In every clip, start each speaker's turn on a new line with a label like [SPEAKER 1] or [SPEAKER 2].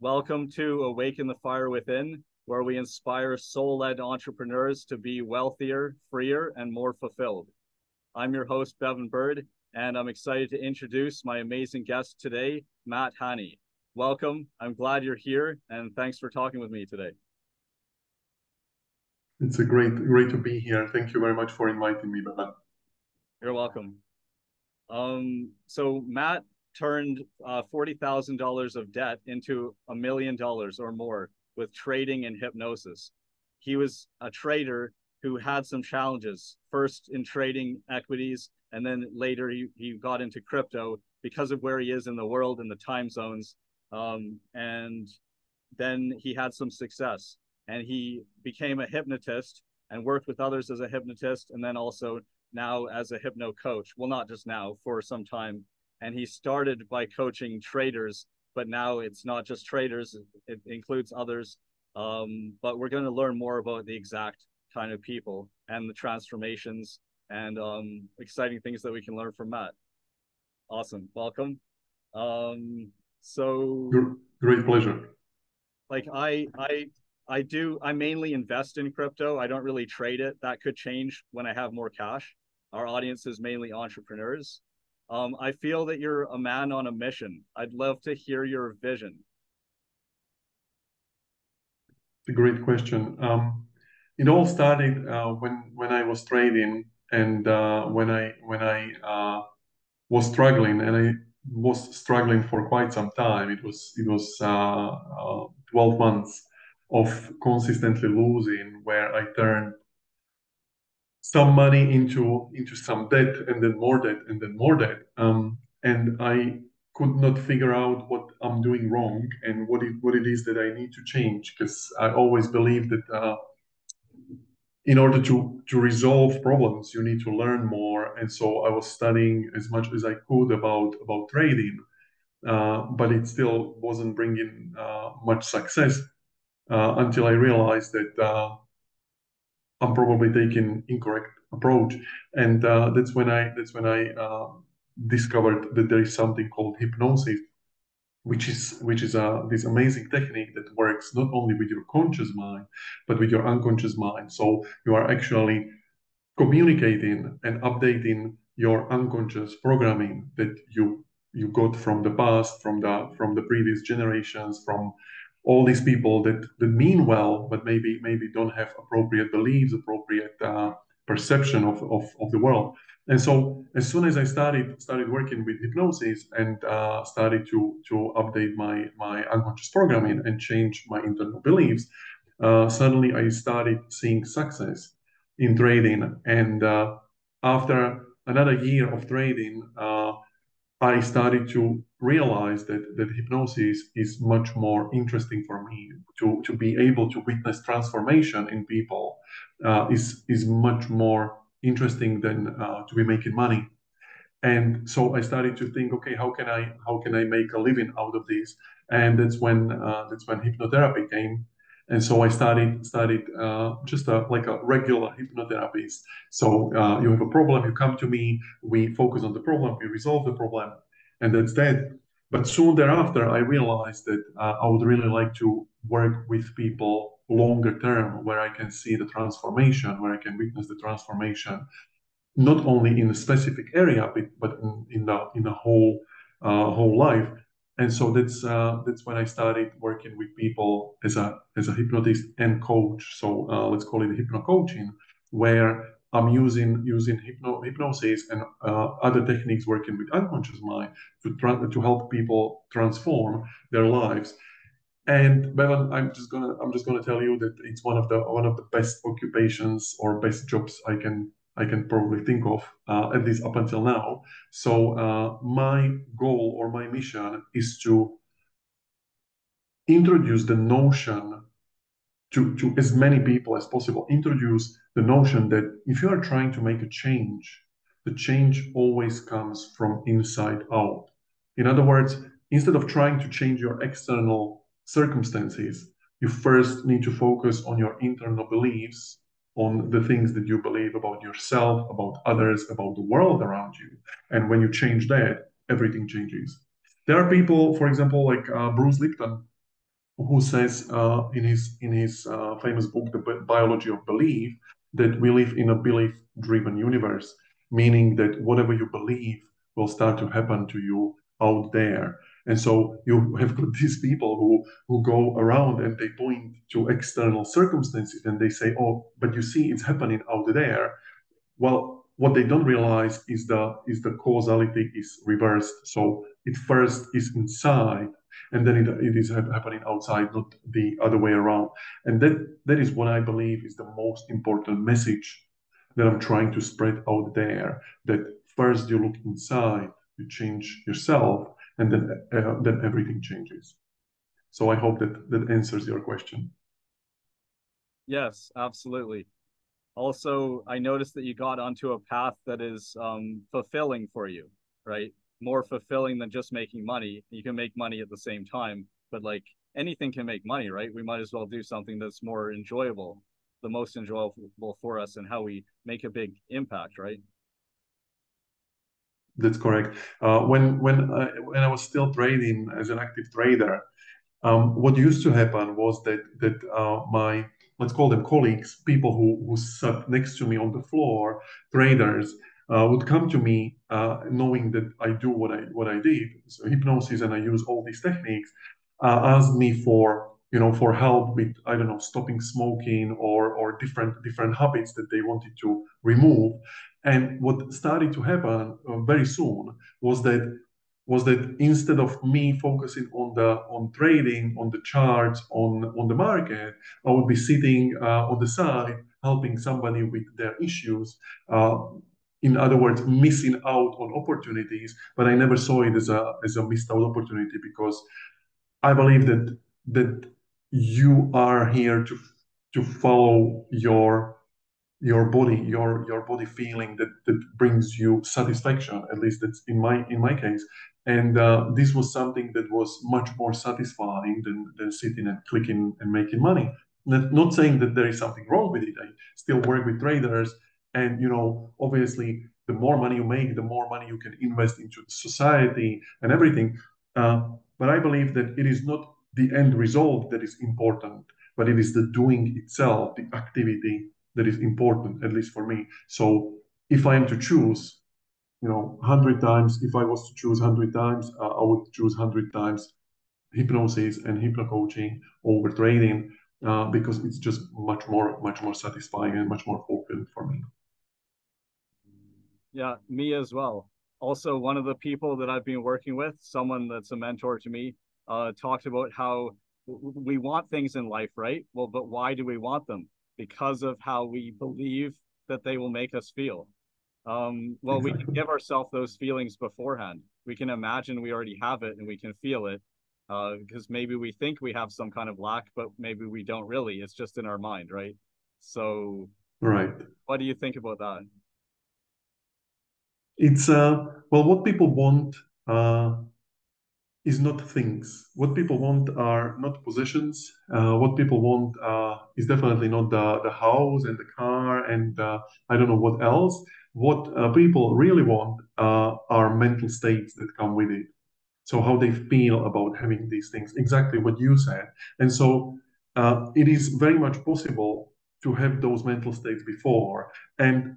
[SPEAKER 1] Welcome to Awaken the Fire Within, where we inspire soul-led entrepreneurs to be wealthier, freer, and more fulfilled. I'm your host, Bevan Bird, and I'm excited to introduce my amazing guest today, Matt Hani. Welcome. I'm glad you're here, and thanks for talking with me today.
[SPEAKER 2] It's a great to be here. Thank you very much for inviting me, Bevan.
[SPEAKER 1] You're welcome. So Matt turned $40,000 of debt into $1 million or more with trading and hypnosis. He was a trader who had some challenges, first in trading equities, and then later he got into crypto because of where he is in the world and the time zones. And then he had some success and he became a hypnotist and worked with others as a hypnotist, and then also now as a hypno coach. Well, not just now, for some time. And he started by coaching traders, but now it's not just traders, it includes others. But we're going to learn more about the exact kind of people and the transformations and exciting things that we can learn from Matt. Awesome. Welcome. So
[SPEAKER 2] Great pleasure.
[SPEAKER 1] like I mainly invest in crypto. I don't really trade it. That could change when I have more cash. Our audience is mainly entrepreneurs. I feel that you're a man on a mission. I'd love to hear your vision.
[SPEAKER 2] It's a great question. It all started when I was trading and when I was struggling, and I was struggling for quite some time. It was 12 months of consistently losing, where I turned some money into some debt, and then more debt, and then more debt. And I could not figure out what I'm doing wrong and what it is that I need to change, because I always believe that in order to resolve problems, you need to learn more. And so I was studying as much as I could about trading, but it still wasn't bringing much success until I realized that I'm probably taking incorrect approach, and that's when I discovered that there is something called hypnosis, which is this amazing technique that works not only with your conscious mind but with your unconscious mind. So you are actually communicating and updating your unconscious programming that you got from the past, from the previous generations, from all these people that mean well, but maybe don't have appropriate beliefs, appropriate perception of the world. And so as soon as I started working with hypnosis and started to update my unconscious programming and change my internal beliefs, suddenly I started seeing success in trading. And after another year of trading, I started to realize that hypnosis is much more interesting for me. To be able to witness transformation in people is much more interesting than to be making money. And so I started to think, okay, how can I make a living out of this? And that's when hypnotherapy came. And so I started just like a regular hypnotherapist. So you have a problem, you come to me, we focus on the problem, we resolve the problem, and that's that. But soon thereafter, I realized that I would really like to work with people longer term, where I can see the transformation, where I can witness the transformation, not only in a specific area, but in a whole life. And so that's when I started working with people as a hypnotist and coach. So let's call it hypno coaching, where I'm using hypnosis and other techniques working with unconscious mind to help people transform their lives. And Bevan, I'm just gonna tell you that it's one of the best occupations or best jobs I can probably think of, at least up until now. So my goal or my mission is to introduce the notion to as many people as possible, introduce the notion that if you are trying to make a change, the change always comes from inside out. In other words, instead of trying to change your external circumstances, you first need to focus on your internal beliefs, on the things that you believe about yourself, about others, about the world around you. And when you change that, everything changes. There are people, for example, like Bruce Lipton. who says in his famous book, The Biology of Belief, that we live in a belief-driven universe, meaning that whatever you believe will start to happen to you out there. And so you have got these people who go around and they point to external circumstances and they say, "Oh, but you see, it's happening out there." Well, what they don't realize is the causality is reversed. So it first is inside, and then it is happening outside, not the other way around. And that is what I believe is the most important message that I'm trying to spread out there. That first you look inside, you change yourself, and then everything changes. So I hope that that answers your question.
[SPEAKER 1] Yes, absolutely. Also, I noticed that you got onto a path that is fulfilling for you, right? More fulfilling than just making money. You can make money at the same time, but like anything can make money, right? We might as well do something that's more enjoyable, the most enjoyable for us, and how we make a big impact, right?
[SPEAKER 2] That's correct. When I was still trading as an active trader, what used to happen was that my, let's call them colleagues, people who sat next to me on the floor, traders, would come to me knowing that I do what I did, so hypnosis, and I use all these techniques, ask me for for help with, I don't know, stopping smoking or different habits that they wanted to remove. And what started to happen very soon was that instead of me focusing on trading, on the charts, on the market, I would be sitting on the side helping somebody with their issues. In other words, missing out on opportunities, but I never saw it as a missed out opportunity, because I believe that you are here to follow your body feeling that brings you satisfaction. At least that's in my case. And this was something that was much more satisfying than sitting and clicking and making money. Not saying that there is something wrong with it. I still work with traders, and obviously the more money you make, the more money you can invest into society and everything. But I believe that it is not the end result that is important, but it is the doing itself, the activity, that is important, at least for me. So if I am to choose, 100 times, if I was to choose 100 times, I would choose 100 times hypnosis and hypno-coaching over trading, because it's just much more satisfying and much more fulfilling for me.
[SPEAKER 1] Yeah, me as well. Also, one of the people that I've been working with, someone that's a mentor to me, talked about how we want things in life, right? Well, but why do we want them? Because of how we believe that they will make us feel. Well, we can
[SPEAKER 2] Exactly.
[SPEAKER 1] give ourselves those feelings beforehand. We can imagine we already have it and we can feel it, because maybe we think we have some kind of lack, but maybe we don't really. It's just in our mind, right? So,
[SPEAKER 2] Right.
[SPEAKER 1] what do you think about that?
[SPEAKER 2] It's well, what people want is not things. What people want are not possessions. What people want is definitely not the house and the car and I don't know what else. What people really want are mental states that come with it. So how they feel about having these things, exactly what you said. And so it is very much possible to have those mental states before. And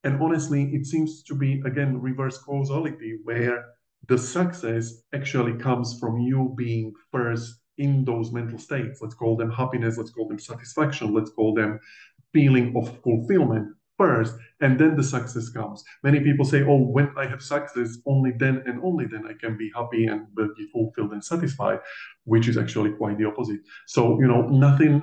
[SPEAKER 2] honestly, it seems to be, again, reverse causality, where the success actually comes from you being first in those mental states. Let's call them happiness, let's call them satisfaction, let's call them feeling of fulfillment first, and then the success comes. Many people say, oh, when I have success, only then and only then I can be happy and will be fulfilled and satisfied, which is actually quite the opposite. So, nothing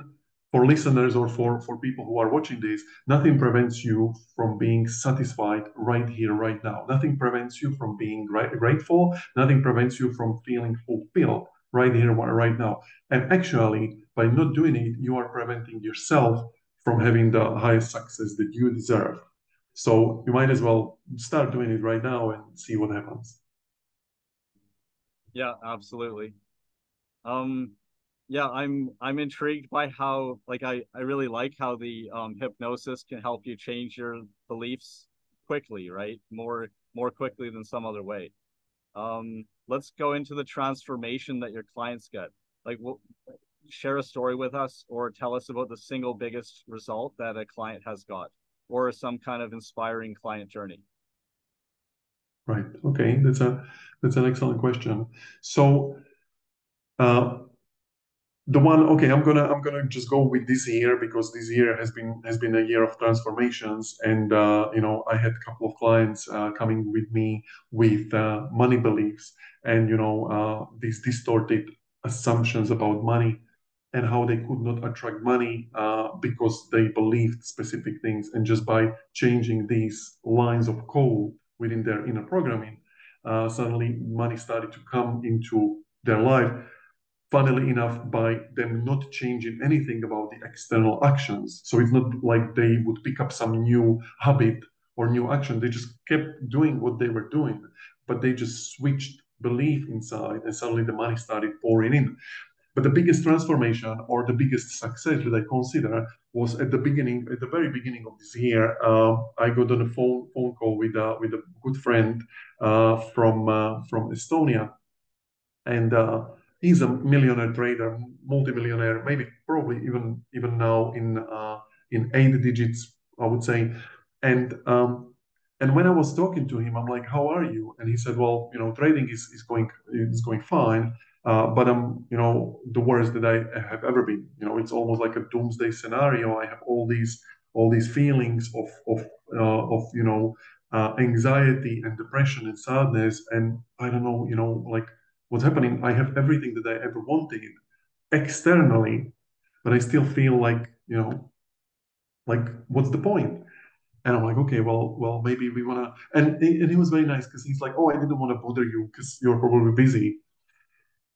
[SPEAKER 2] for listeners or for people who are watching this, nothing prevents you from being satisfied right here, right now. Nothing prevents you from being grateful. Nothing prevents you from feeling fulfilled right here, right now. And actually, by not doing it, you are preventing yourself from having the highest success that you deserve. So you might as well start doing it right now and see what happens.
[SPEAKER 1] Yeah, absolutely. Um, yeah, I'm intrigued by how like I really like how the hypnosis can help you change your beliefs quickly, right? More quickly than some other way. Let's go into the transformation that your clients get. Like, share a story with us or tell us about the single biggest result that a client has got or some kind of inspiring client journey.
[SPEAKER 2] Right. Okay. That's an excellent question. So uh, the one, okay, I'm gonna just go with this year because this year has been a year of transformations, and I had a couple of clients coming with me with money beliefs, and these distorted assumptions about money and how they could not attract money because they believed specific things, and just by changing these lines of code within their inner programming, suddenly money started to come into their life, funnily enough, by them not changing anything about the external actions. So it's not like they would pick up some new habit or new action. They just kept doing what they were doing, but they just switched belief inside, and suddenly the money started pouring in. But the biggest transformation or the biggest success that I consider was at the beginning, at the very beginning of this year. I got on a phone call with a good friend from Estonia, and he's a millionaire trader, multimillionaire, maybe probably even now in 8 digits, I would say. And and when I was talking to him, I'm like, "How are you?" And he said, "Well, trading is going fine, but I'm the worst that I have ever been. It's almost like a doomsday scenario. I have all these feelings of anxiety and depression and sadness, and I don't know, like." What's happening? I have everything that I ever wanted externally, but I still feel like what's the point? And I'm like, okay, well, maybe we wanna. And he was very nice because he's like, oh, I didn't want to bother you because you're probably busy.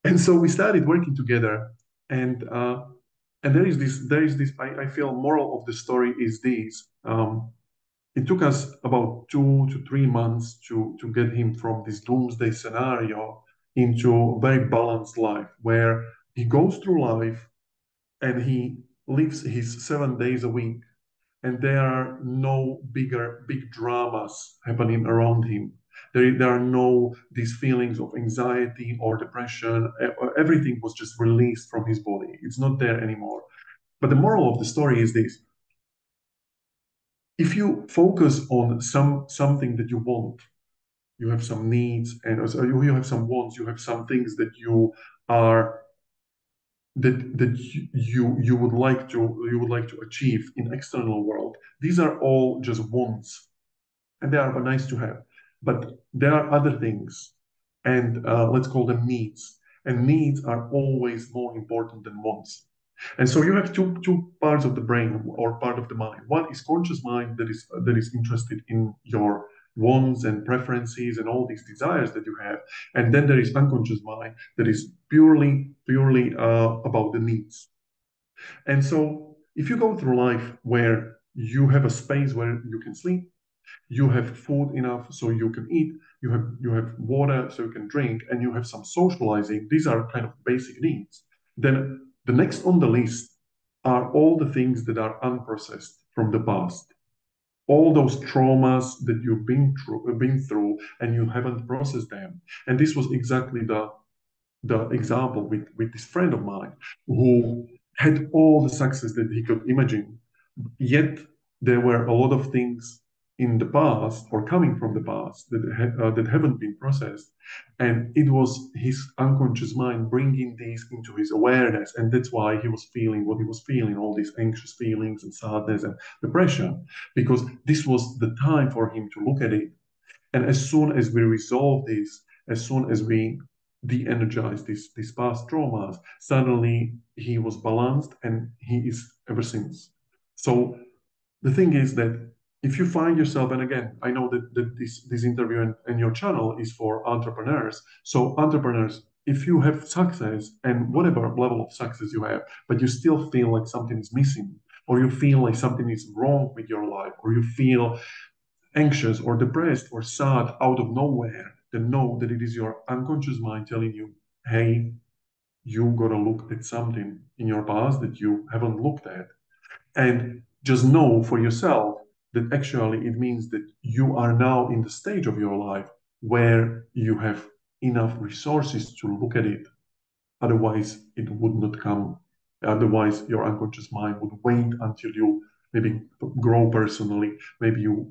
[SPEAKER 2] And so we started working together, and there is this. I feel moral of the story is this. It took us about 2 to 3 months to get him from this doomsday scenario into a very balanced life where he goes through life and he lives his 7 days a week, and there are no big dramas happening around him. There are no these feelings of anxiety or depression. Everything was just released from his body. It's not there anymore. But the moral of the story is this: if you focus on something that you want, you have some needs, and also you have some wants, you have some things that are you would like to achieve in external world. These are all just wants, and they are nice to have, but there are other things, and let's call them needs, and needs are always more important than wants. And so you have two parts of the brain or part of the mind. One is conscious mind that is interested in your wants and preferences and all these desires that you have, and then there is unconscious mind that is purely about the needs. And so if you go through life where you have a space where you can sleep, you have food enough so you can eat, you have water so you can drink, and you have some socializing. These are kind of basic needs. Then the next on the list are all the things that are unprocessed from the past, all those traumas that you've been through and you haven't processed them. And this was exactly the example with this friend of mine who had all the success that he could imagine. Yet there were a lot of things in the past or coming from the past that haven't been processed, and it was his unconscious mind bringing these into his awareness, and that's why he was feeling what he was feeling, all these anxious feelings and sadness and depression, because this was the time for him to look at it. And as soon as we resolve this, as soon as we de-energize these past traumas, suddenly he was balanced, and he is ever since. So the thing is that if you find yourself, and again, I know that this interview and your channel is for entrepreneurs. So entrepreneurs, if you have success and whatever level of success you have, but you still feel like something is missing, or you feel like something is wrong with your life, or you feel anxious or depressed or sad out of nowhere, then know that it is your unconscious mind telling you, hey, you gotta look at something in your past that you haven't looked at. And just know for yourself that actually it means that you are now in the stage of your life where you have enough resources to look at it. Otherwise, it would not come. Otherwise, your unconscious mind would wait until you maybe grow personally, maybe you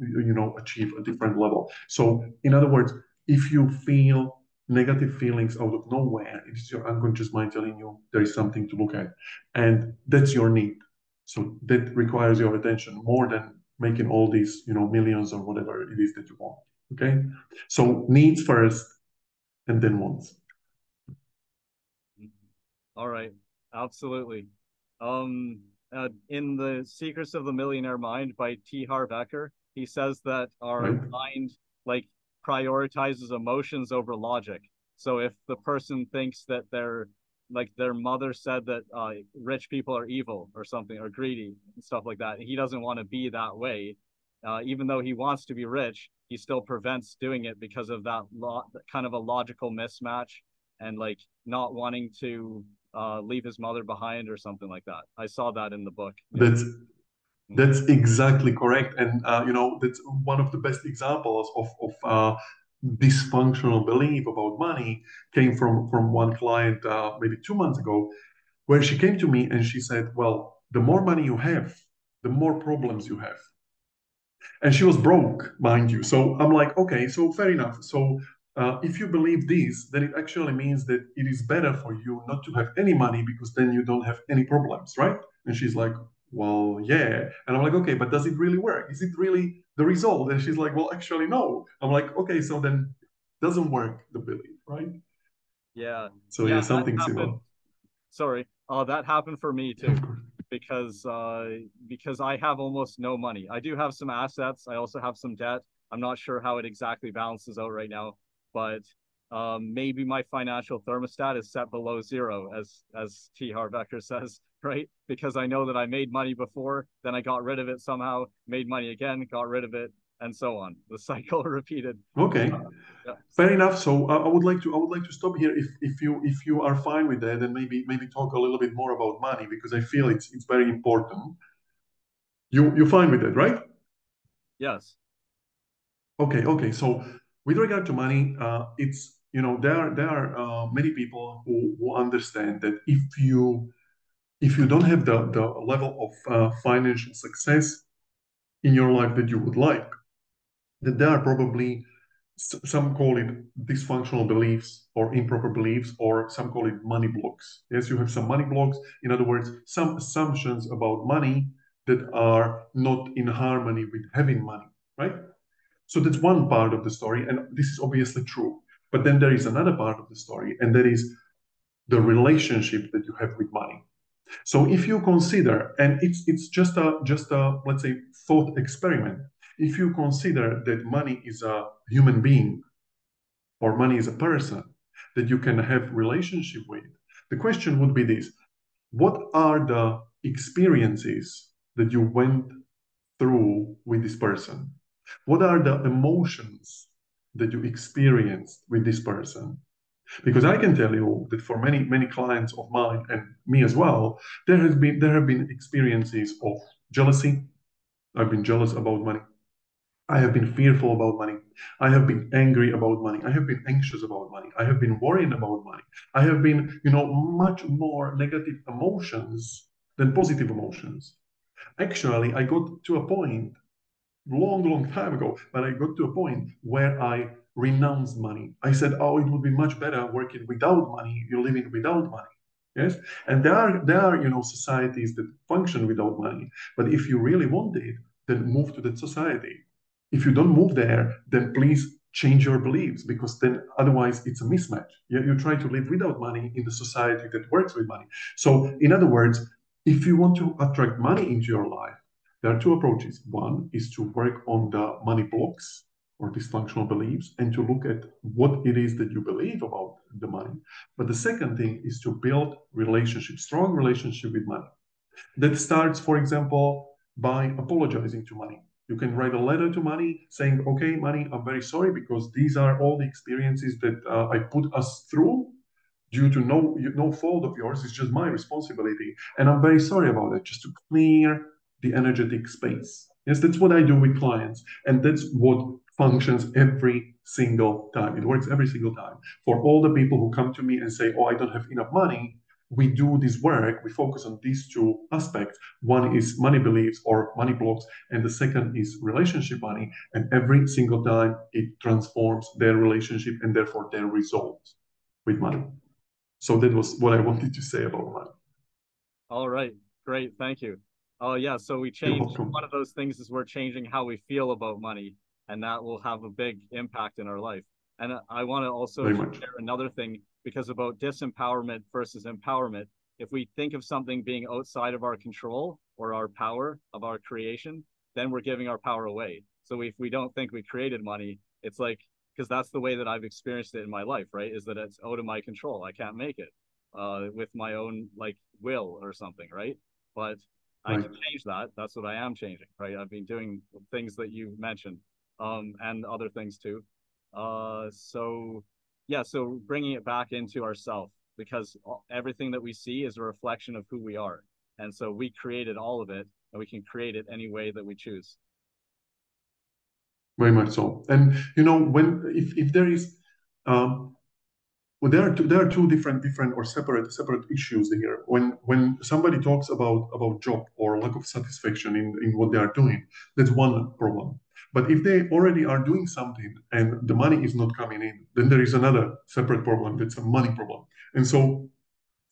[SPEAKER 2] achieve a different level. So, in other words, if you feel negative feelings out of nowhere, it is your unconscious mind telling you there is something to look at, and that's your need. So that requires your attention more than making all these, millions or whatever it is that you want. Okay, so needs first, and then wants.
[SPEAKER 1] All right, absolutely. Um, in The Secrets of the Millionaire Mind by T. Harv Eker, he says that our
[SPEAKER 2] Right?
[SPEAKER 1] mind like prioritizes emotions over logic. So if the person thinks that their mother said that rich people are evil or something or greedy and stuff like that, he doesn't want to be that way. Even though he wants to be rich, he still prevents doing it because of that kind of a logical mismatch and like not wanting to leave his mother behind or something like that. I saw that in the book. Yeah.
[SPEAKER 2] That's That's exactly correct, and that's one of the best examples of dysfunctional belief about money. Came from one client maybe 2 months ago, where she came to me and she said, "Well, the more money you have, the more problems you have." And she was broke, mind you. So I'm like, okay, so fair enough. So if you believe this, then it actually means that it is better for you not to have any money because then you don't have any problems, right? And she's like, well, yeah. And I'm like, okay, but does it really work? Is it really the result? And she's like, well, actually, no. I'm like, okay, so then doesn't work the belief, right?
[SPEAKER 1] Yeah.
[SPEAKER 2] So
[SPEAKER 1] Yeah,
[SPEAKER 2] yeah,
[SPEAKER 1] that
[SPEAKER 2] something similar.
[SPEAKER 1] happened. Sorry. That happened for me
[SPEAKER 2] Of
[SPEAKER 1] too
[SPEAKER 2] course.
[SPEAKER 1] because I have almost no money. I do have some assets. I also have some debt. I'm not sure how it exactly balances out right now, but maybe my financial thermostat is set below zero, as T. Harv Eker says, right? Because I know that I made money before, then I got rid of it somehow, made money again, got rid of it, and so on. The cycle repeated.
[SPEAKER 2] Okay.
[SPEAKER 1] Yeah.
[SPEAKER 2] Fair enough. So I would like to stop here if you are fine with that, and maybe talk a little bit more about money because I feel it's very important. You fine with that, right?
[SPEAKER 1] Yes.
[SPEAKER 2] Okay. So with regard to money, it's there are many people who understand that if you don't have the level of financial success in your life that you would like, that there are probably some call it dysfunctional beliefs or improper beliefs, or some call it money blocks. Yes, you have some money blocks. In other words, some assumptions about money that are not in harmony with having money, right? So that's one part of the story, and this is obviously true. But then there is another part of the story, and that is the relationship that you have with money. So if you consider, and it's just a let's say thought experiment, if you consider that money is a human being or money is a person that you can have relationship with, the question would be this: what are the experiences that you went through with this person? What are the emotions that you experienced with this person? Because I can tell you that for many many clients of mine and me as well, there have been experiences of jealousy. I've been jealous about money. I have been fearful about money. I have been angry about money. I have been anxious about money. I have been worried about money. I have been, much more negative emotions than positive emotions. Actually, I got to a point long, long time ago, but I got to a point where I renounced money. I said, "Oh, it would be much better working without money. You're living without money." Yes, and there are societies that function without money. But if you really want it, then move to that society. If you don't move there, then please change your beliefs because then otherwise it's a mismatch. You try to live without money in the society that works with money. So, in other words, if you want to attract money into your life, there are two approaches. One is to work on the money blocks or dysfunctional beliefs and to look at what it is that you believe about the money. But the second thing is to build relationship, strong relationship with money. That starts, for example, by apologizing to money. You can write a letter to money saying, okay, money, I'm very sorry because these are all the experiences that I put us through due to no fault of yours. It's just my responsibility. And I'm very sorry about it, just to clear the energetic space. Yes, that's what I do with clients. And that's what functions every single time. It works every single time. For all the people who come to me and say, oh, I don't have enough money, we do this work, we focus on these two aspects. One is money beliefs or money blocks, and the second is relationship money. And every single time it transforms their relationship and therefore their results with money. So that was what I wanted to say about money.
[SPEAKER 1] All right, great, thank you. Oh yeah, so we
[SPEAKER 2] You're
[SPEAKER 1] change
[SPEAKER 2] welcome.
[SPEAKER 1] one of those things is we're changing how we feel about money, and that will have a big impact in our life. And I want to also
[SPEAKER 2] Very much.
[SPEAKER 1] share another thing because about disempowerment versus empowerment. If we think of something being outside of our control or our power of our creation, then we're giving our power away. So if we don't think we created money, it's like because that's the way that I've experienced it in my life, right? Is that it's out of my control. I can't make it with my own like will or something, right? But I
[SPEAKER 2] Right.
[SPEAKER 1] can change that. That's what I am changing, right? I've been doing things that you mentioned, and other things too. So yeah, so bringing it back into ourself because everything that we see is a reflection of who we are, and so we created all of it, and we can create it any way that we choose.
[SPEAKER 2] Very much so. And you know, when if there is well, there are two different or separate issues here. When somebody talks about job or lack of satisfaction in what they are doing, that's one problem. But if they already are doing something and the money is not coming in, then there is another separate problem. That's a money problem. And so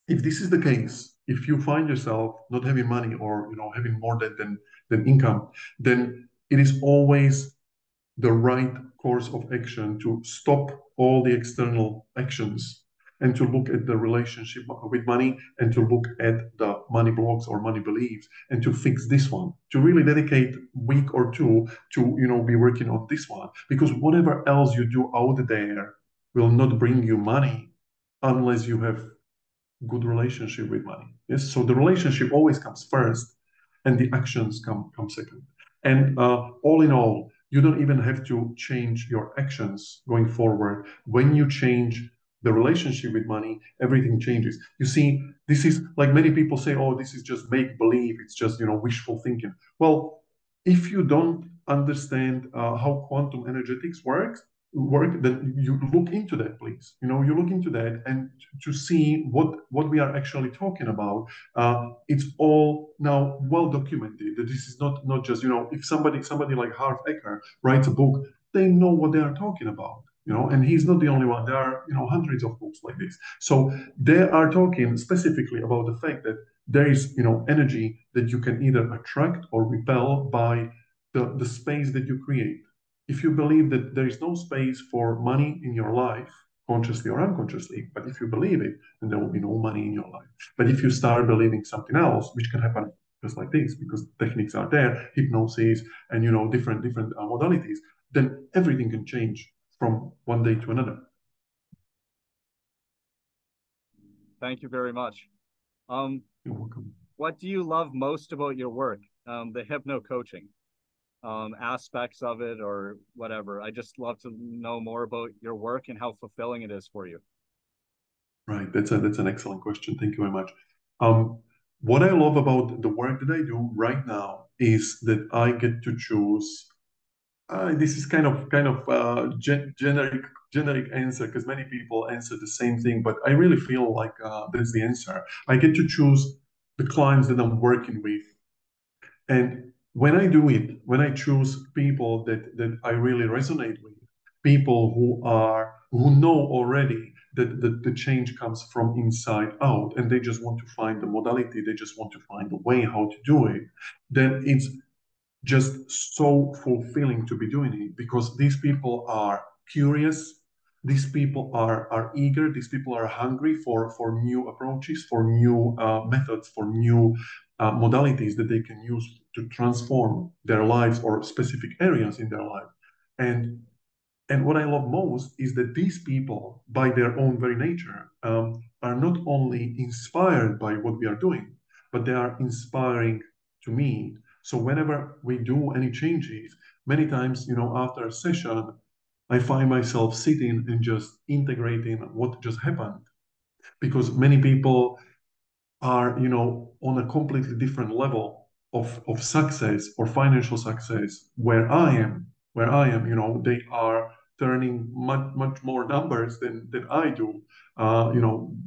[SPEAKER 2] if this is the case, if you find yourself not having money or having more than income, then it is always the right course of action to stop all the external actions and to look at the relationship with money and to look at the money blocks or money beliefs and to fix this one, to really dedicate a week or two to be working on this one, because whatever else you do out there will not bring you money unless you have good relationship with money. Yes, so the relationship always comes first, and the actions come second. And all in all, you don't even have to change your actions going forward. When you change the relationship with money, everything changes. You see, this is like many people say, "Oh, this is just make believe. It's just wishful thinking." Well, if you don't understand how quantum energetics work, then you look into that, please. You look into that and to see what we are actually talking about. It's all now well documented that this is not just if somebody like Harv Eker writes a book, they know what they are talking about. And he's not the only one. There are hundreds of books like this. So they are talking specifically about the fact that there is energy that you can either attract or repel by the space that you create. If you believe that there is no space for money in your life, consciously or unconsciously, but if you believe it, then there will be no money in your life. But if you start believing something else, which can happen just like this, because techniques are there, hypnosis, and different modalities, then everything can change from one day to another.
[SPEAKER 1] Thank you very much. Um,
[SPEAKER 2] You're welcome.
[SPEAKER 1] what do you love most about your work? The hypno coaching. Aspects of it or whatever. I just love to know more about your work and how fulfilling it is for you.
[SPEAKER 2] Right. That's an excellent question. Thank you very much. Um, what I love about the work that I do right now is that I get to choose. This is generic answer because many people answer the same thing, but I really feel like that's the answer. I get to choose the clients that I'm working with, and when I do it, when I choose people that I really resonate with, people who know already that the change comes from inside out, and they just want to find the modality, they just want to find the way how to do it, then it's just so fulfilling to be doing it because these people are curious, these people are eager, these people are hungry for new approaches, for new methods, for new modalities that they can use to transform their lives or specific areas in their life. And what I love most is that these people, by their own very nature, are not only inspired by what we are doing, but they are inspiring to me. So whenever we do any changes, many times, after a session, I find myself sitting and just integrating what just happened. Because many people are, on a completely different level of success or financial success where I am. where I am. They are turning much more numbers than I do.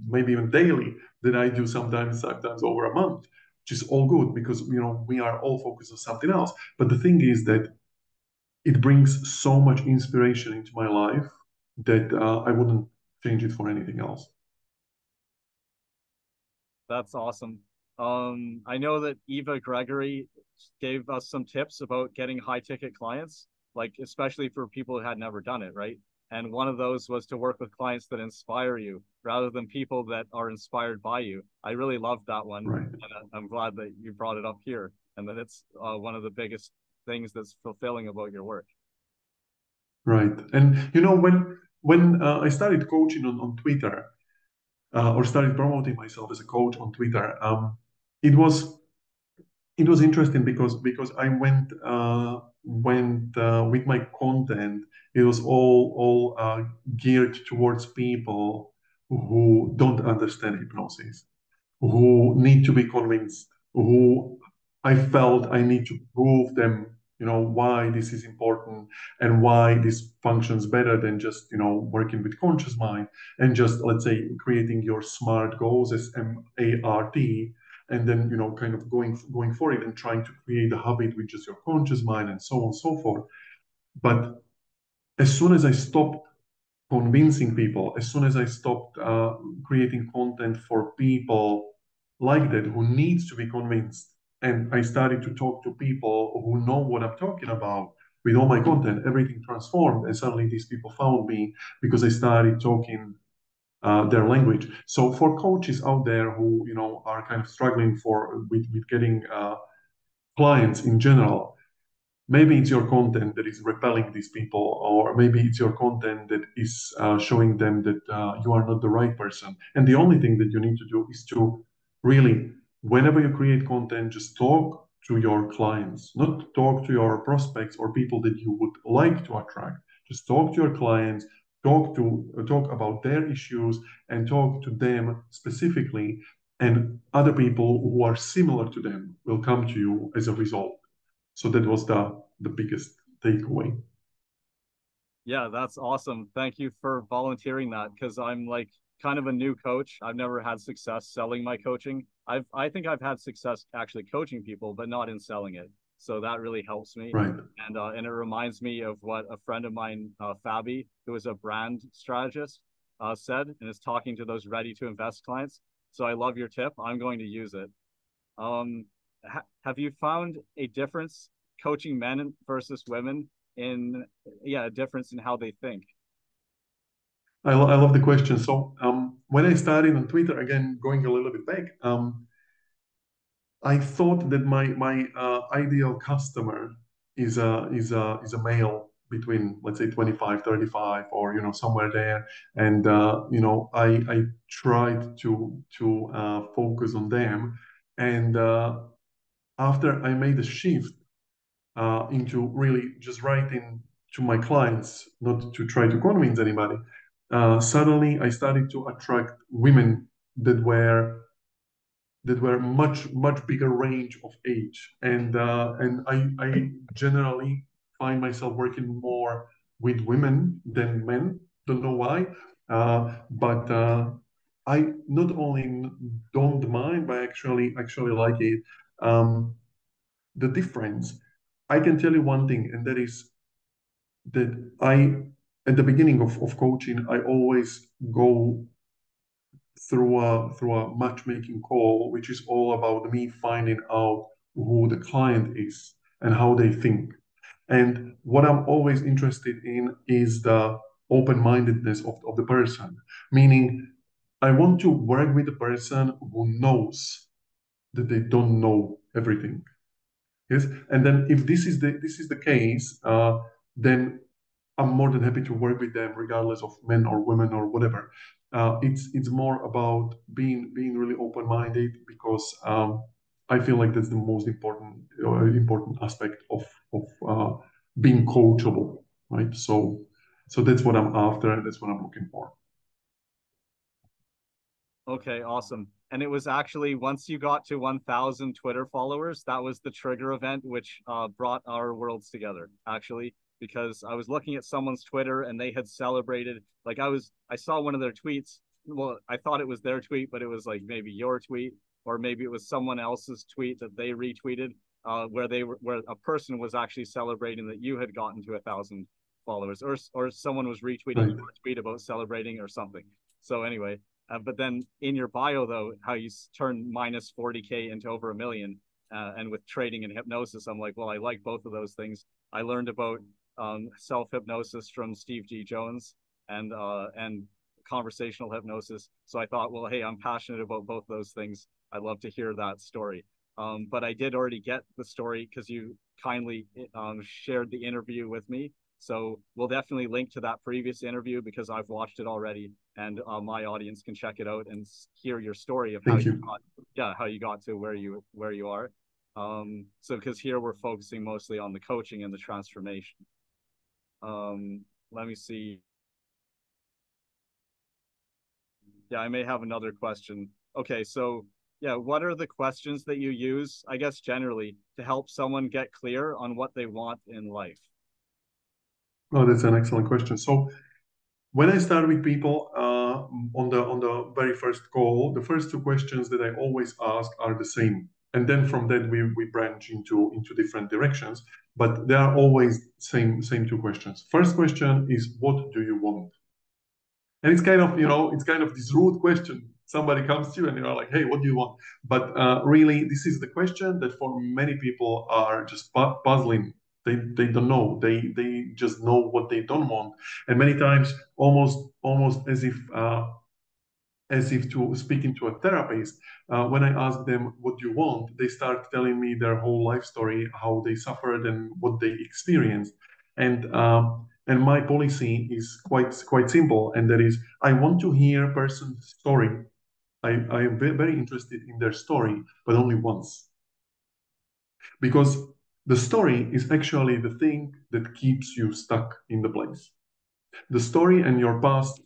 [SPEAKER 2] Maybe even daily than I do sometimes over a month, which is all good because we are all focused on something else. But the thing is that it brings so much inspiration into my life that I wouldn't change it for anything else.
[SPEAKER 1] That's awesome. I know that Eva Gregory gave us some tips about getting high ticket clients, like especially for people who had never done it, right? And one of those was to work with clients that inspire you rather than people that are inspired by you. I really loved that one.
[SPEAKER 2] Right.
[SPEAKER 1] And I'm glad that you brought it up here and that it's one of the biggest things that's fulfilling about your work.
[SPEAKER 2] Right. And when I started coaching on Twitter, or started promoting myself as a coach on Twitter, it was it was interesting because I went with my content. It was all geared towards people who don't understand hypnosis, who need to be convinced, who I felt I need to prove them, why this is important and why this functions better than just, working with conscious mind and just, let's say, creating your SMART goals, SMART, and then, kind of going for it and trying to create a habit with just your conscious mind and so on and so forth. But as soon as I stopped convincing people, as soon as I stopped creating content for people like that who needs to be convinced, and I started to talk to people who know what I'm talking about with all my content, everything transformed, and suddenly these people found me because I started talking their language. So for coaches out there who are kind of struggling with getting clients in general, maybe it's your content that is repelling these people, or maybe it's your content that is showing them that you are not the right person. And the only thing that you need to do is to really, whenever you create content, just talk to your clients, not talk to your prospects or people that you would like to attract. Just talk to your clients, talk about their issues, and talk to them specifically. And other people who are similar to them will come to you as a result. So that was the biggest takeaway.
[SPEAKER 1] Yeah, that's awesome. Thank you for volunteering that because I'm like kind of a new coach. I've never had success selling my coaching. I think I've had success actually coaching people, but not in selling it. So that really helps me.
[SPEAKER 2] Right.
[SPEAKER 1] And it reminds me of what a friend of mine, Fabi, who is a brand strategist, said and is talking to those ready to invest clients. So I love your tip. I'm going to use it. Um, have you found a difference coaching men versus women in a difference in how they think?
[SPEAKER 2] I love the question. So when I started on Twitter, again, going a little bit back, I thought that my ideal customer is a male between, let's say, 25, 35, or somewhere there. And I tried to focus on them. And after I made a shift into really just writing to my clients, not to try to convince anybody, suddenly I started to attract women that were much bigger range of age, and I generally find myself working more with women than men. Don't know why, but I not only don't mind, but actually like it. The difference, I can tell you one thing, and that is that at the beginning of coaching, I always go through a matchmaking call, which is all about me finding out who the client is and how they think. And what I'm always interested in is the open-mindedness of the person, meaning I want to work with a person who knows that they don't know everything. Yes, and then if this is the case, then I'm more than happy to work with them, regardless of men or women or whatever. It's more about being really open-minded because I feel like that's the most important aspect of being coachable, right? So that's what I'm after, and that's what I'm looking for.
[SPEAKER 1] Okay, awesome. And it was actually once you got to 1,000 Twitter followers, that was the trigger event which brought our worlds together, actually. because I was looking at someone's Twitter and they had celebrated. Like I saw one of their tweets. Well, I thought it was their tweet, but it was like maybe your tweet, or maybe it was someone else's tweet that they retweeted, where a person was actually celebrating that you had gotten to 1,000 followers, or someone was retweeting
[SPEAKER 2] Right.
[SPEAKER 1] your tweet about celebrating or something. So anyway, but then in your bio though, how you turn minus 40K into over 1 million, and with trading and hypnosis, I'm like, well, I like both of those things. I learned about self hypnosis from Steve G. Jones, and conversational hypnosis. So I thought, well, hey, I'm passionate about both those things. I'd love to hear that story. But I did already get the story because you kindly shared the interview with me. So we'll definitely link to that previous interview because I've watched it already, and my audience can check it out and hear your story of how
[SPEAKER 2] Thank
[SPEAKER 1] you
[SPEAKER 2] you.
[SPEAKER 1] got, yeah, how you got to where you are. So because here we're focusing mostly on the coaching and the transformation. Let me see. Yeah, I may have another question. Okay, so yeah, what are the questions that you use, I guess generally, to help someone get clear on what they want in life?
[SPEAKER 2] Oh, that's an excellent question. So when I start with people on the very first call, the first two questions that I always ask are the same, and then from that we branch into different directions. But they are always same two questions. First question is, what do you want? And it's kind of, it's kind of this rude question. Somebody comes to you and you're like, hey, what do you want? But really, this is the question that for many people are just puzzling. They don't know. They just know what they don't want. And many times, almost as if to speaking to a therapist, when I ask them what do you want, they start telling me their whole life story, how they suffered and what they experienced. And my policy is quite simple, and that is I want to hear a person's story. I am very interested in their story, but only once, because the story is actually the thing that keeps you stuck in the place. The story and your past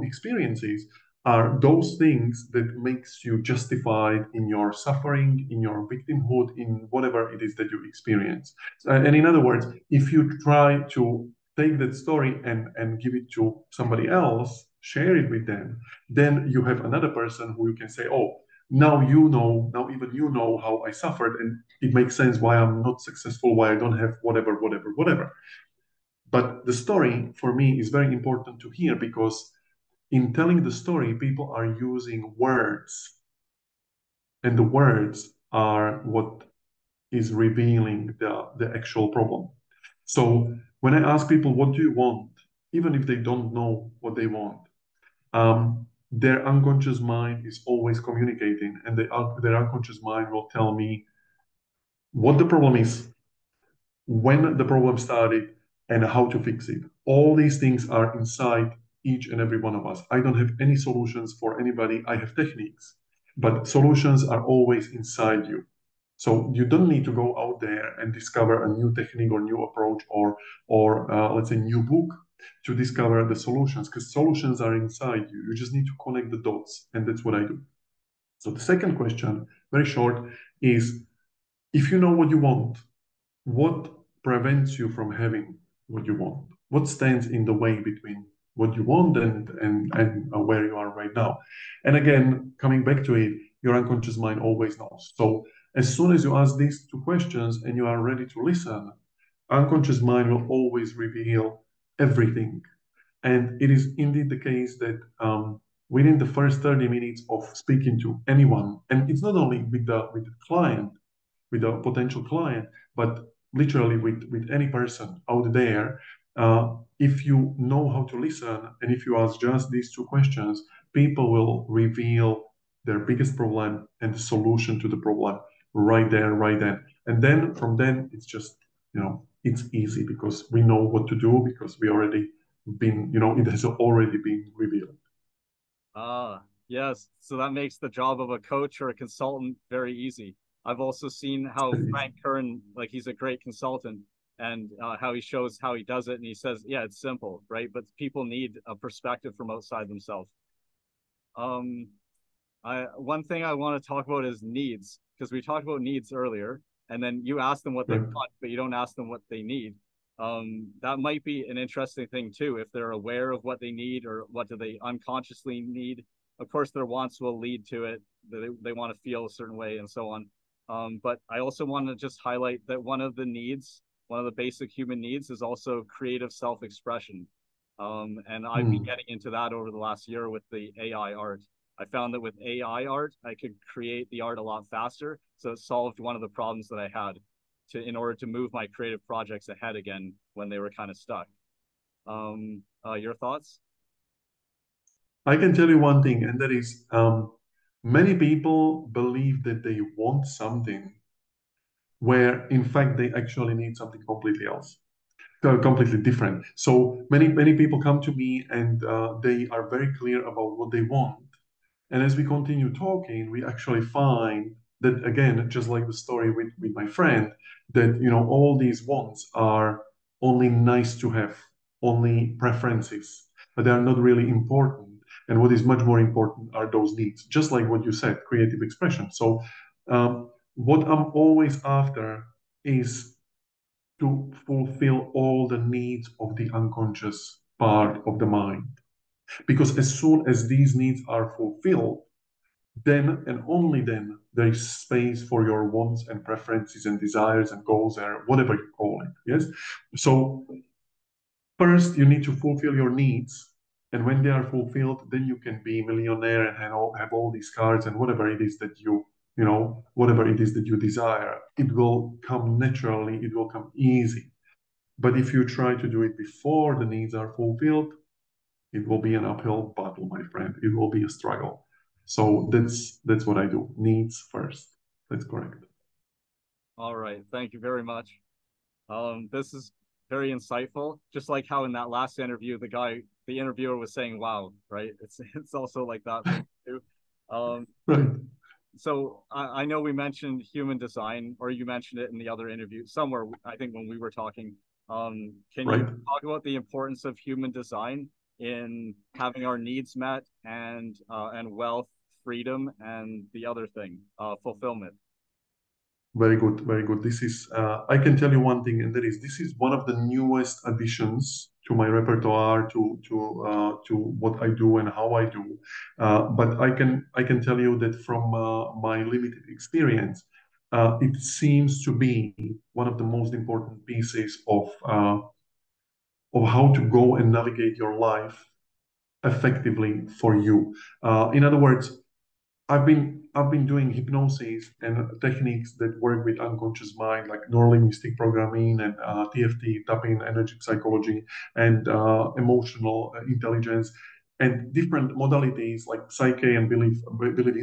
[SPEAKER 2] experiences are those things that makes you justified in your suffering, in your victimhood, in whatever it is that you experience. And in other words, if you try to take that story and give it to somebody else, share it with them, then you have another person who you can say, oh, now even you know how I suffered, and it makes sense why I'm not successful, why I don't have whatever. But the story for me is very important to hear, because in telling the story, people are using words, and the words are what is revealing the actual problem. So when I ask people, what do you want? Even if they don't know what they want, their unconscious mind is always communicating, and their unconscious mind will tell me what the problem is, when the problem started, and how to fix it. All these things are inside each and every one of us. I don't have any solutions for anybody. I have techniques, but solutions are always inside you. So you don't need to go out there and discover a new technique or new approach, or let's say new book to discover the solutions, because solutions are inside you. You just need to connect the dots, and that's what I do. So the second question, very short, is if you know what you want, what prevents you from having what you want? What stands in the way between what you want and where you are right now? And again, coming back to it, your unconscious mind always knows. So as soon as you ask these two questions and you are ready to listen, unconscious mind will always reveal everything. And it is indeed the case that within the first 30 minutes of speaking to anyone, and it's not only with the client, with a potential client, but literally with any person out there. If you know how to listen, and if you ask just these two questions, people will reveal their biggest problem and the solution to the problem right there, right then. And then from then, it's just, it's easy because we know what to do, because we already been, it has already been revealed.
[SPEAKER 1] Ah, yes. So that makes the job of a coach or a consultant very easy. I've also seen how
[SPEAKER 2] Very easy.
[SPEAKER 1] Frank Kern, like he's a great consultant, and how he shows how he does it, and he says, yeah, it's simple, right? But people need a perspective from outside themselves. Um, I one thing I want to talk about is needs, because we talked about needs earlier, and then you ask them what they
[SPEAKER 2] Right.
[SPEAKER 1] want, but you don't ask them what they need. That might be an interesting thing too. If they're aware of what they need or what do they unconsciously need, of course, their wants will lead to it. They want to feel a certain way and so on. But I also want to just highlight that one of the needs, one of the basic human needs, is also creative self-expression. And I've been
[SPEAKER 2] Hmm.
[SPEAKER 1] getting into that over the last year with the AI art. I found that with AI art, I could create the art a lot faster. So it solved one of the problems that I had in order to move my creative projects ahead again when they were kind of stuck. Your thoughts?
[SPEAKER 2] I can tell you one thing, and that is many people believe that they want something where in fact they actually need something completely else, completely different. So many people come to me and they are very clear about what they want. And as we continue talking, we actually find that again, just like the story with my friend, that all these wants are only nice to have, only preferences, but they are not really important. And what is much more important are those needs, just like what you said, creative expression. So what I'm always after is to fulfill all the needs of the unconscious part of the mind. Because as soon as these needs are fulfilled, then and only then there is space for your wants and preferences and desires and goals or whatever you call it. Yes. So first you need to fulfill your needs. And when they are fulfilled, then you can be millionaire and have all these cars and whatever it is that whatever it is that you desire. It will come naturally, it will come easy. But if you try to do it before the needs are fulfilled, it will be an uphill battle, my friend. It will be a struggle. So that's what I do. Needs first. That's correct.
[SPEAKER 1] All right, thank you very much. This is very insightful. Just like how in that last interview, the interviewer was saying, "Wow," right? It's also like that for me too. Um,
[SPEAKER 2] Right.
[SPEAKER 1] so I know we mentioned human design, or you mentioned it in the other interview somewhere. I think when we were talking, can you
[SPEAKER 2] Right.
[SPEAKER 1] talk about the importance of human design in having our needs met and wealth, freedom, and the other thing, fulfillment?
[SPEAKER 2] Very good. Very good. This is I can tell you one thing, and that is this is one of the newest additions to my repertoire, to what I do and how I do. But I can tell you that from my limited experience, it seems to be one of the most important pieces of how to go and navigate your life effectively for you. In other words, I've been doing hypnosis and techniques that work with unconscious mind, like neurolinguistic programming and TFT, tapping, energy psychology, and emotional intelligence, and different modalities like psyche and belief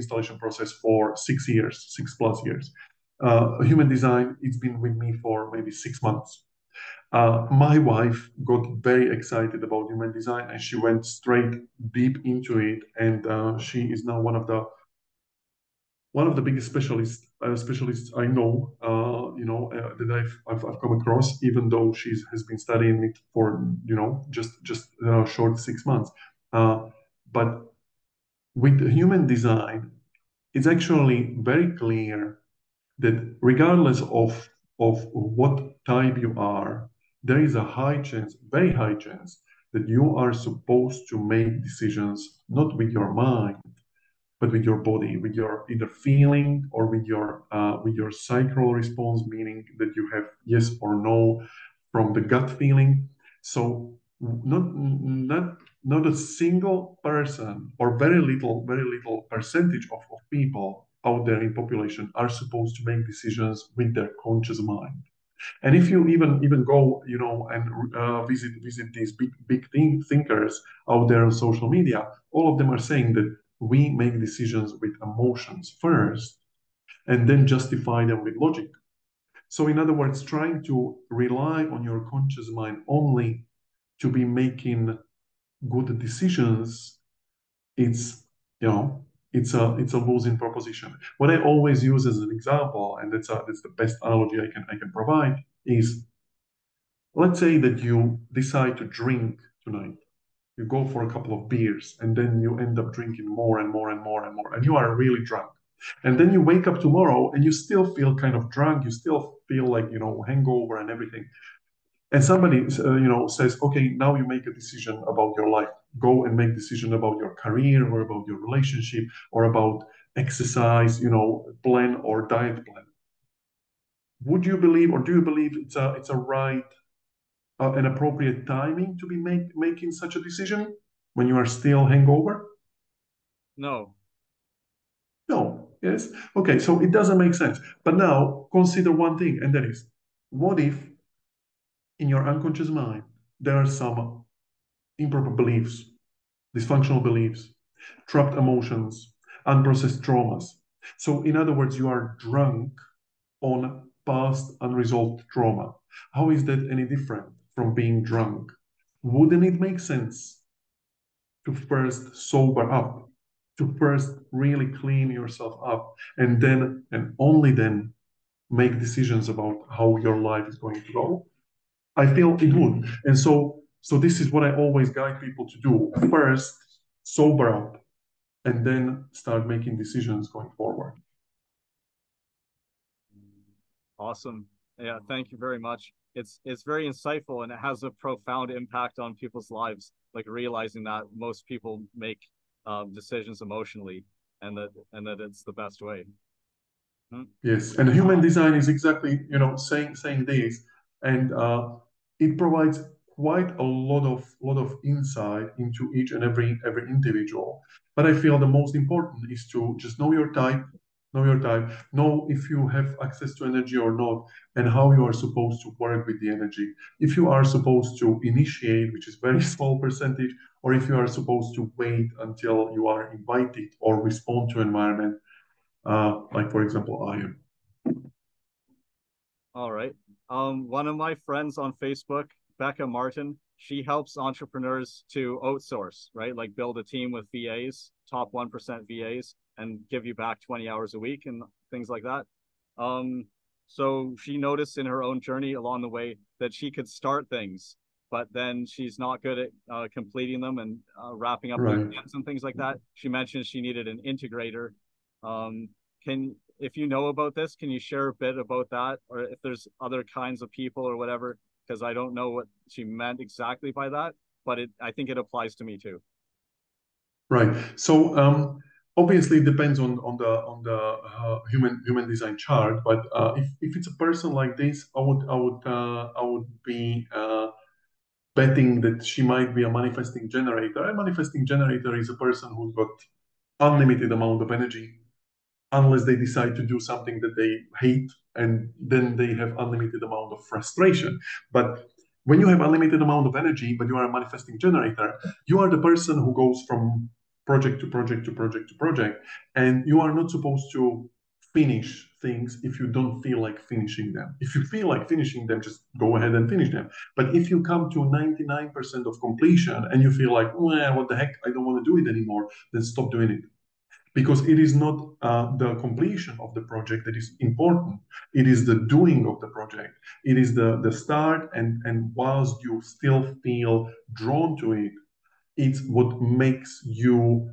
[SPEAKER 2] installation process for 6 years, 6+ years. Human design, it's been with me for maybe 6 months. My wife got very excited about human design and she went straight deep into it. And she is now one of the biggest specialists I know, that I've come across, even though she has been studying it for just short 6 months. Uh, but with human design, it's actually very clear that regardless of what type you are, there is a high chance, very high chance, that you are supposed to make decisions not with your mind, but with your body, with your either feeling or with your psychological response, meaning that you have yes or no from the gut feeling. So not a single person or very little percentage of people out there in population are supposed to make decisions with their conscious mind. And if you even go, and visit these big thinkers out there on social media, all of them are saying that we make decisions with emotions first, and then justify them with logic. So, in other words, trying to rely on your conscious mind only to be making good decisions, it's you know it's a losing proposition. What I always use as an example, and that's the best analogy I can provide, is let's say that you decide to drink tonight. You go for a couple of beers and then you end up drinking more and more and more and more, and you are really drunk. And then you wake up tomorrow and you still feel kind of drunk. You still feel like, hangover and everything. And somebody, says, okay, now you make a decision about your life. Go and make decision about your career or about your relationship or about exercise, plan or diet plan. Would you believe, or do you believe it's a right, an appropriate timing to be making such a decision when you are still hangover?
[SPEAKER 1] No.
[SPEAKER 2] No. Yes. Okay. So it doesn't make sense. But now consider one thing, and that is, what if in your unconscious mind there are some improper beliefs, dysfunctional beliefs, trapped emotions, unprocessed traumas? So, in other words, you are drunk on past unresolved trauma. How is that any different from being drunk? Wouldn't it make sense to first sober up, to first really clean yourself up, and then, and only then, make decisions about how your life is going to go? I feel it would. And so this is what I always guide people to do. First, sober up, and then start making decisions going forward.
[SPEAKER 1] Awesome. Yeah, thank you very much. It's very insightful and it has a profound impact on people's lives. Like realizing that most people make decisions emotionally, and that it's the best way. Hmm.
[SPEAKER 2] Yes, and human design is exactly, saying this, and it provides quite a lot of insight into each and every individual. But I feel the most important is to just know if you have access to energy or not, and how you are supposed to work with the energy. If you are supposed to initiate, which is very small percentage, or if you are supposed to wait until you are invited or respond to environment, like for example, I am.
[SPEAKER 1] All right. One of my friends on Facebook, Becca Martin, she helps entrepreneurs to outsource, right? Like build a team with VAs, top 1% VAs, and give you back 20 hours a week and things like that. Um, so she noticed in her own journey along the way that she could start things, but then she's not good at completing them and wrapping up loose
[SPEAKER 2] Right.
[SPEAKER 1] ends and things like that. She mentioned she needed an integrator. Um, can if you know about this, can you share a bit about that, or if there's other kinds of people or whatever? Because I don't know what she meant exactly by that, but I think it applies to me too.
[SPEAKER 2] Right. So obviously it depends on the human design chart, but if it's a person like this, I would be betting that she might be a manifesting generator. A manifesting generator is a person who's got unlimited amount of energy, unless they decide to do something that they hate, and then they have unlimited amount of frustration. But when you have unlimited amount of energy but you are a manifesting generator, you are the person who goes from project to project to project to project, and you are not supposed to finish things if you don't feel like finishing them. If you feel like finishing them, just go ahead and finish them. But if you come to 99% of completion and you feel like, well, what the heck, I don't want to do it anymore, then stop doing it, because it is not the completion of the project that is important. It is the doing of the project. It is the start, and whilst you still feel drawn to it, it's what makes you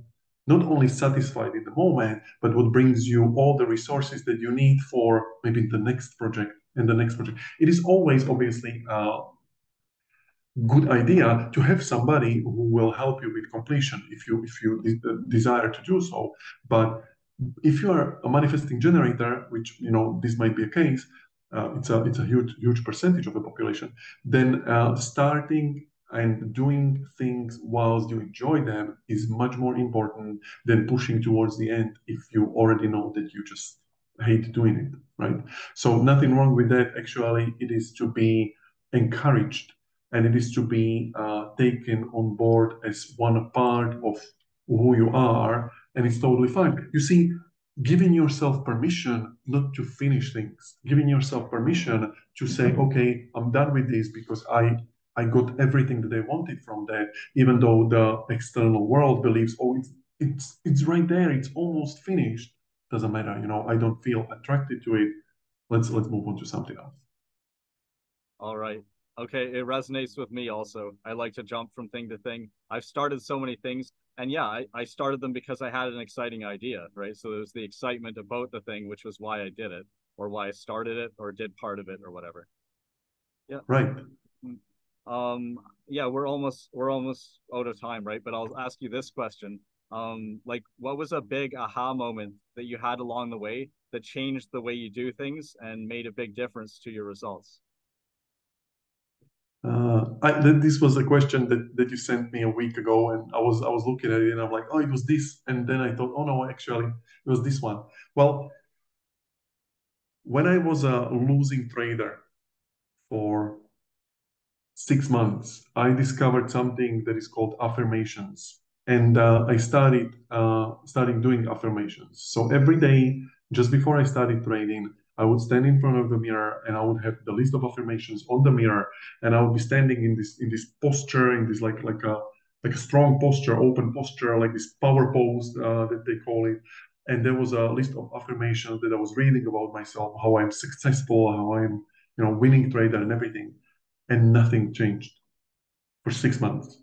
[SPEAKER 2] not only satisfied in the moment, but what brings you all the resources that you need for maybe the next project and the next project. It is always obviously good idea to have somebody who will help you with completion if you desire to do so. But if you are a manifesting generator, which this might be a case, it's a huge percentage of the population, then starting and doing things whilst you enjoy them is much more important than pushing towards the end if you already know that you just hate doing it, right? So nothing wrong with that. Actually, it is to be encouraged, and it is to be taken on board as one part of who you are, and it's totally fine. You see, giving yourself permission not to finish things, giving yourself permission to say, okay, I'm done with this because I got everything that I wanted from that, even though the external world believes, oh, it's right there, it's almost finished. Doesn't matter, I don't feel attracted to it. Let's move on to something else.
[SPEAKER 1] All right. Okay, it resonates with me also. I like to jump from thing to thing. I've started so many things, and yeah, I started them because I had an exciting idea, right? So there was the excitement about the thing, which was why I did it, or why I started it, or did part of it, or whatever. Yeah.
[SPEAKER 2] Right.
[SPEAKER 1] Yeah, we're almost out of time, right? But I'll ask you this question. Like what was a big aha moment that you had along the way that changed the way you do things and made a big difference to your results?
[SPEAKER 2] This was a question that you sent me a week ago, and I was looking at it, and I'm like, oh, it was this, and then I thought, oh no, actually, it was this one. Well, when I was a losing trader for 6 months, I discovered something that is called affirmations, and I started doing affirmations. So every day, just before I started trading, I would stand in front of the mirror and I would have the list of affirmations on the mirror, and I would be standing in this posture, in this like a strong posture, open posture, like this power pose that they call it. And there was a list of affirmations that I was reading about myself, how I'm successful, how I'm winning trader and everything, and nothing changed for 6 months.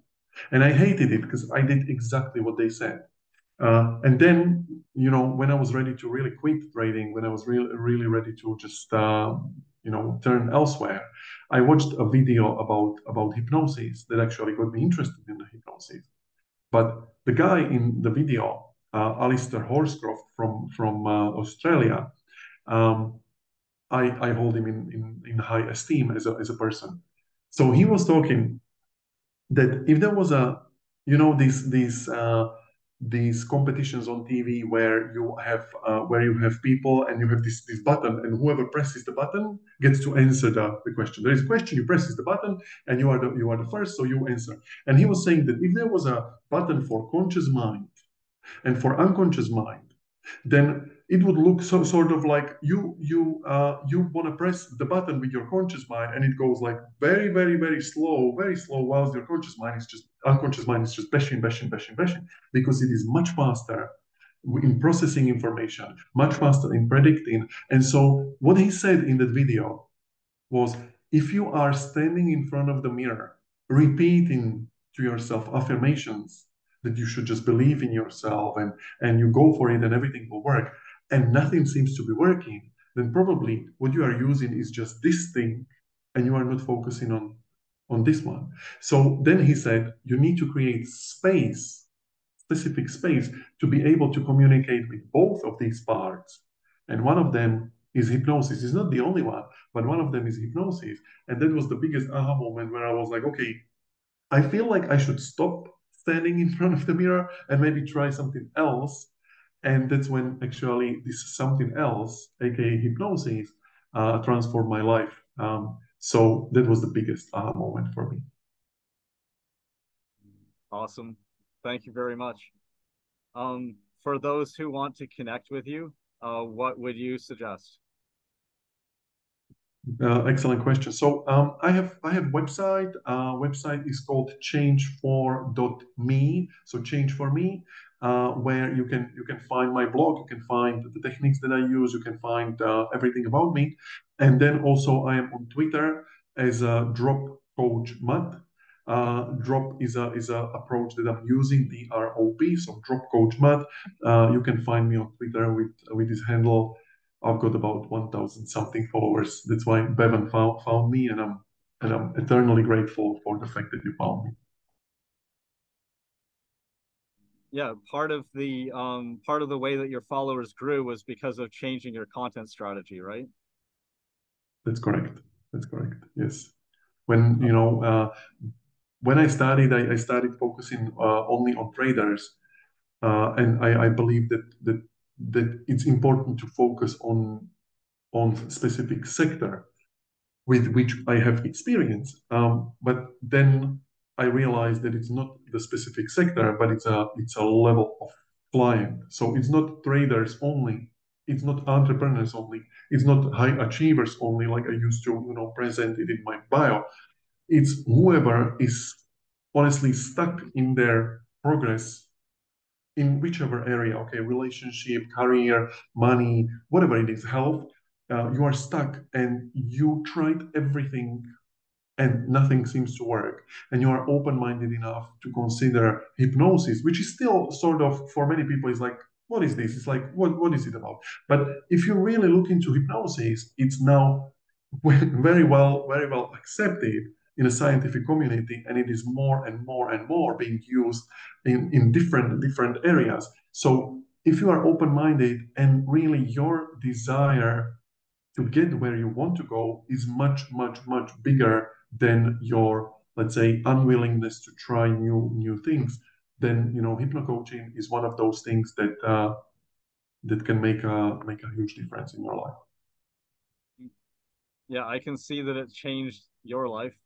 [SPEAKER 2] And I hated it because I did exactly what they said. And then, when I was ready to really quit trading, when I was really, really ready to just, turn elsewhere, I watched a video about hypnosis that actually got me interested in the hypnosis. But the guy in the video, Alistair Horscroft from Australia, um, I hold him in high esteem as a person. So he was talking that if there was these competitions on TV where you have people and you have this button, and whoever presses the button gets to answer the question. There is a question, you press the button, and you are the first, so you answer. And he was saying that if there was a button for conscious mind and for unconscious mind, then it would look so sort of like you want to press the button with your conscious mind, and it goes like very, very, very slow, whilst your conscious mind is just unconscious mind is just bashing, bashing, bashing, bashing, because it is much faster in processing information, much faster in predicting. And so what he said in that video was, if you are standing in front of the mirror, repeating to yourself affirmations that you should just believe in yourself, and you go for it and everything will work, and nothing seems to be working, then probably what you are using is just this thing, and you are not focusing on this one. So then he said, you need to create space, specific space, to be able to communicate with both of these parts. And one of them is hypnosis. It's not the only one, but one of them is hypnosis. And that was the biggest aha moment where I was like, okay, I feel like I should stop standing in front of the mirror and maybe try something else. And that's when actually this something else, aka hypnosis, transformed my life. So that was the biggest aha moment for me.
[SPEAKER 1] Awesome. Thank you very much. For those who want to connect with you, what would you suggest?
[SPEAKER 2] Excellent question. So I have website. Website is called change4.me. So change for me, where you can find my blog. You can find the techniques that I use. You can find everything about me. And then also I am on Twitter as a drop coach Matt. Drop is a approach that I'm using, DROP. So drop coach Matt. You can find me on Twitter with this handle. I've got about 1,000 something followers. That's why Bevan found me, and I'm eternally grateful for the fact that you found me.
[SPEAKER 1] Yeah, part of the way that your followers grew was because of changing your content strategy, right?
[SPEAKER 2] That's correct. That's correct. Yes. When when I started, I started focusing only on traders, and I believe that it's important to focus on specific sector with which I have experience. But then I realized that it's not the specific sector, but it's a level of client. So it's not traders only. It's not entrepreneurs only. It's not high achievers only, like I used to, present it in my bio. It's whoever is honestly stuck in their progress in whichever area, okay, relationship, career, money, whatever it is, health, you are stuck and you tried everything and nothing seems to work. And you are open-minded enough to consider hypnosis, which is still sort of, for many people, is like, what is this? It's like, what is it about? But if you really look into hypnosis, it's now very well accepted in a scientific community, and it is more and more and more being used in different areas. So if you are open-minded and really your desire to get where you want to go is much bigger than your, let's say, unwillingness to try new things, then hypnocoaching is one of those things that can make a huge difference in your life.
[SPEAKER 1] Yeah, I can see that it changed your life.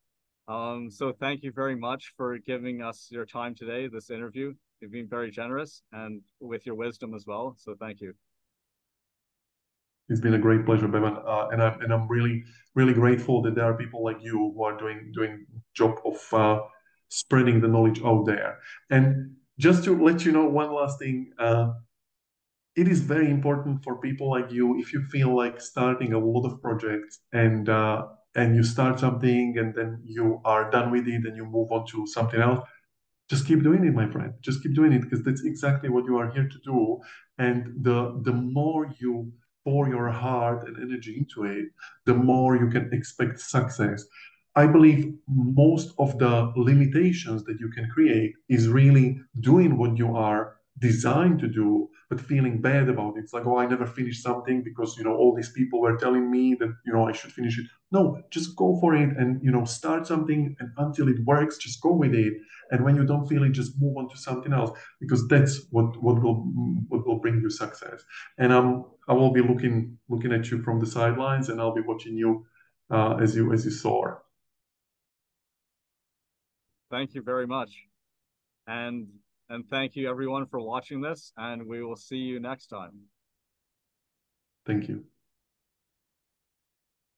[SPEAKER 1] So thank you very much for giving us your time today, this interview. You've been very generous and with your wisdom as well. So thank you.
[SPEAKER 2] It's been a great pleasure, Bevan, and I'm really grateful that there are people like you who are doing job of spreading the knowledge out there. And just to let you know one last thing, it is very important for people like you, if you feel like starting a lot of projects and you start something and then you are done with it and you move on to something else, just keep doing it, my friend. Just keep doing it because that's exactly what you are here to do. And the more you pour your heart and energy into it, the more you can expect success. I believe most of the limitations that you can create is really doing what you are designed to do, but feeling bad about it. It's like, oh, I never finished something because all these people were telling me that I should finish it. No, just go for it and start something, and until it works, just go with it. And when you don't feel it, just move on to something else, because that's what will bring you success. And I will be looking at you from the sidelines, and I'll be watching you as you soar.
[SPEAKER 1] Thank you very much. And and thank you everyone for watching this, and we will see you next time.
[SPEAKER 2] Thank you.